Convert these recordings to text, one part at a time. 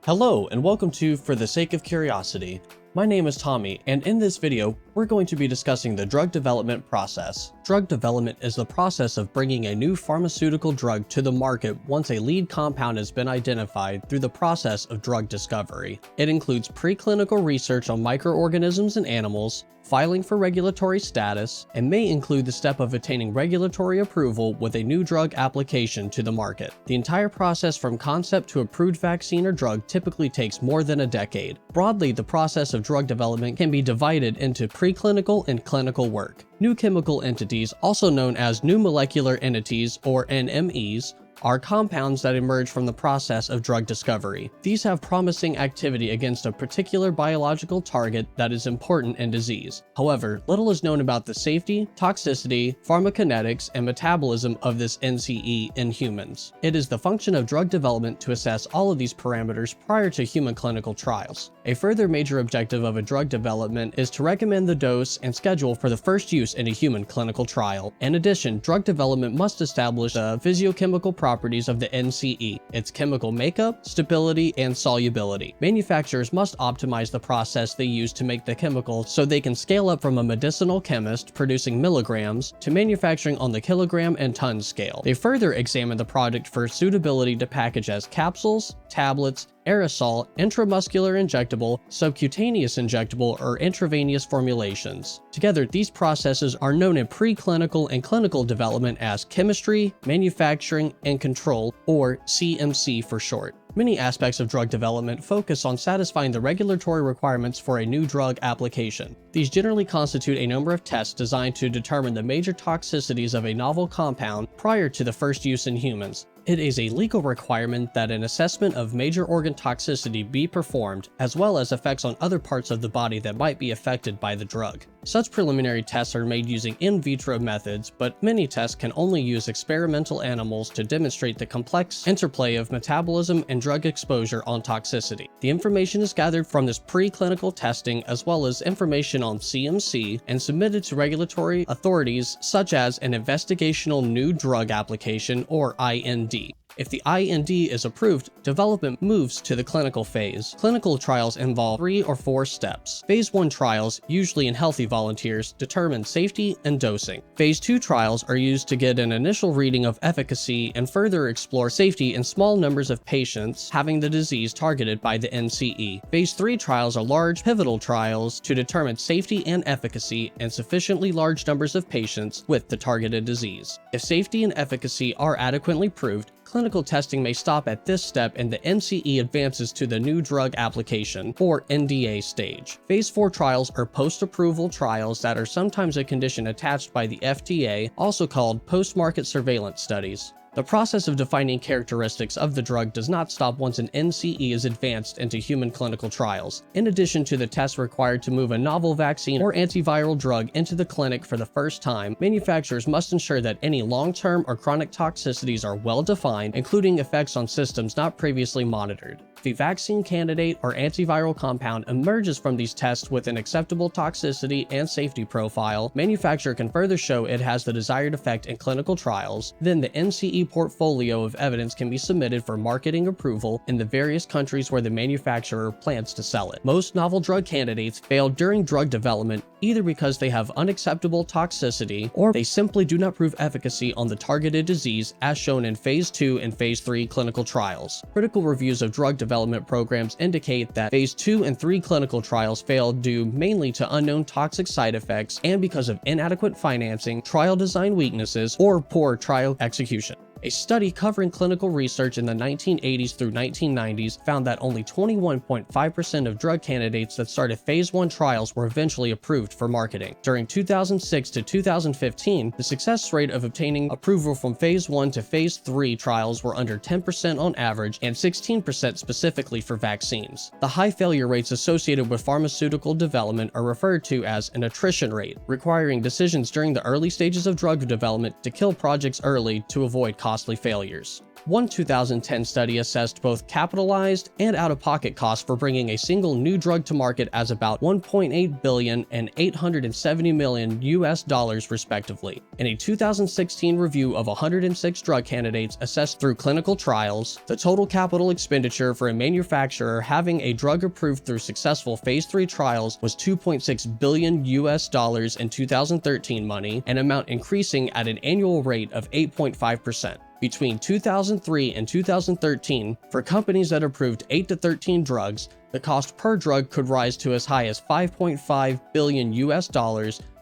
Hello and welcome to For the Sake of Curiosity. My name is Tommy, and in this video, we're going to be discussing the drug development process. Drug development is the process of bringing a new pharmaceutical drug to the market once a lead compound has been identified through the process of drug discovery. It includes preclinical research on microorganisms and animals, filing for regulatory status, and may include the step of attaining regulatory approval with a new drug application to the market. The entire process from concept to approved vaccine or drug typically takes more than a decade. Broadly, the process of drug development can be divided into preclinical and clinical work. New chemical entities, also known as new molecular entities or NMEs, are compounds that emerge from the process of drug discovery. These have promising activity against a particular biological target that is important in disease. However, little is known about the safety, toxicity, pharmacokinetics, and metabolism of this NCE in humans. It is the function of drug development to assess all of these parameters prior to human clinical trials. A further major objective of a drug development is to recommend the dose and schedule for the first use in a human clinical trial. In addition, drug development must establish the physiochemical properties of the NCE, its chemical makeup, stability, and solubility. Manufacturers must optimize the process they use to make the chemical so they can scale up from a medicinal chemist producing milligrams to manufacturing on the kilogram and ton scale. They further examine the product for suitability to package as capsules, tablets, aerosol, intramuscular injectable, subcutaneous injectable, or intravenous formulations. Together, these processes are known in preclinical and clinical development as chemistry, manufacturing, and control, or CMC for short. Many aspects of drug development focus on satisfying the regulatory requirements for a new drug application. These generally constitute a number of tests designed to determine the major toxicities of a novel compound prior to the first use in humans. It is a legal requirement that an assessment of major organ toxicity be performed, as well as effects on other parts of the body that might be affected by the drug. Such preliminary tests are made using in vitro methods, but many tests can only use experimental animals to demonstrate the complex interplay of metabolism and drug exposure on toxicity. The information is gathered from this preclinical testing as well as information on CMC and submitted to regulatory authorities such as an investigational new drug application or IND. If the IND is approved, development moves to the clinical phase. Clinical trials involve 3 or 4 steps. Phase 1 trials, usually in healthy volunteers, determine safety and dosing. Phase 2 trials are used to get an initial reading of efficacy and further explore safety in small numbers of patients having the disease targeted by the NCE. Phase 3 trials are large, pivotal trials to determine safety and efficacy in sufficiently large numbers of patients with the targeted disease. If safety and efficacy are adequately proved, clinical testing may stop at this step and the NCE advances to the new drug application, or NDA stage. Phase 4 trials are post-approval trials that are sometimes a condition attached by the FDA, also called post-market surveillance studies. The process of defining characteristics of the drug does not stop once an NCE is advanced into human clinical trials. In addition to the tests required to move a novel vaccine or antiviral drug into the clinic for the first time, manufacturers must ensure that any long-term or chronic toxicities are well defined, including effects on systems not previously monitored. If the vaccine candidate or antiviral compound emerges from these tests with an acceptable toxicity and safety profile, manufacturer can further show it has the desired effect in clinical trials. Then the NCE portfolio of evidence can be submitted for marketing approval in the various countries where the manufacturer plans to sell it. Most novel drug candidates fail during drug development either because they have unacceptable toxicity or they simply do not prove efficacy on the targeted disease as shown in Phase 2 and Phase 3 clinical trials. Critical reviews of drug development programs indicate that Phase 2 and 3 clinical trials failed due mainly to unknown toxic side effects and because of inadequate financing, trial design weaknesses, or poor trial execution. A study covering clinical research in the 1980s through 1990s found that only 21.5% of drug candidates that started Phase 1 trials were eventually approved for marketing. During 2006 to 2015, the success rate of obtaining approval from Phase 1 to Phase 3 trials were under 10% on average and 16% specifically for vaccines. The high failure rates associated with pharmaceutical development are referred to as an attrition rate, requiring decisions during the early stages of drug development to kill projects early to avoid costly failures. One 2010 study assessed both capitalized and out-of-pocket costs for bringing a single new drug to market as about $1.8 billion and $870 million US respectively. In a 2016 review of 106 drug candidates assessed through clinical trials, the total capital expenditure for a manufacturer having a drug approved through successful phase 3 trials was $2.6 billion US in 2013 money, an amount increasing at an annual rate of 8.5%. Between 2003 and 2013, for companies that approved 8 to 13 drugs, the cost per drug could rise to as high as $5.5 billion US,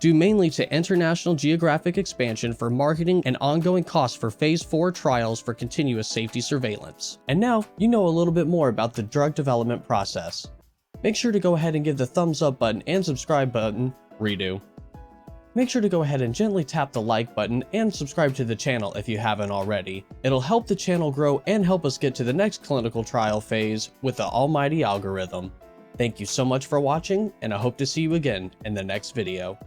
due mainly to international geographic expansion for marketing and ongoing costs for phase 4 trials for continuous safety surveillance. And now, you know a little bit more about the drug development process. Make sure to go ahead and give the thumbs up button and subscribe button, redo. Make sure to go ahead and gently tap the like button and subscribe to the channel if you haven't already. It'll help the channel grow and help us get to the next clinical trial phase with the almighty algorithm. Thank you so much for watching, and I hope to see you again in the next video.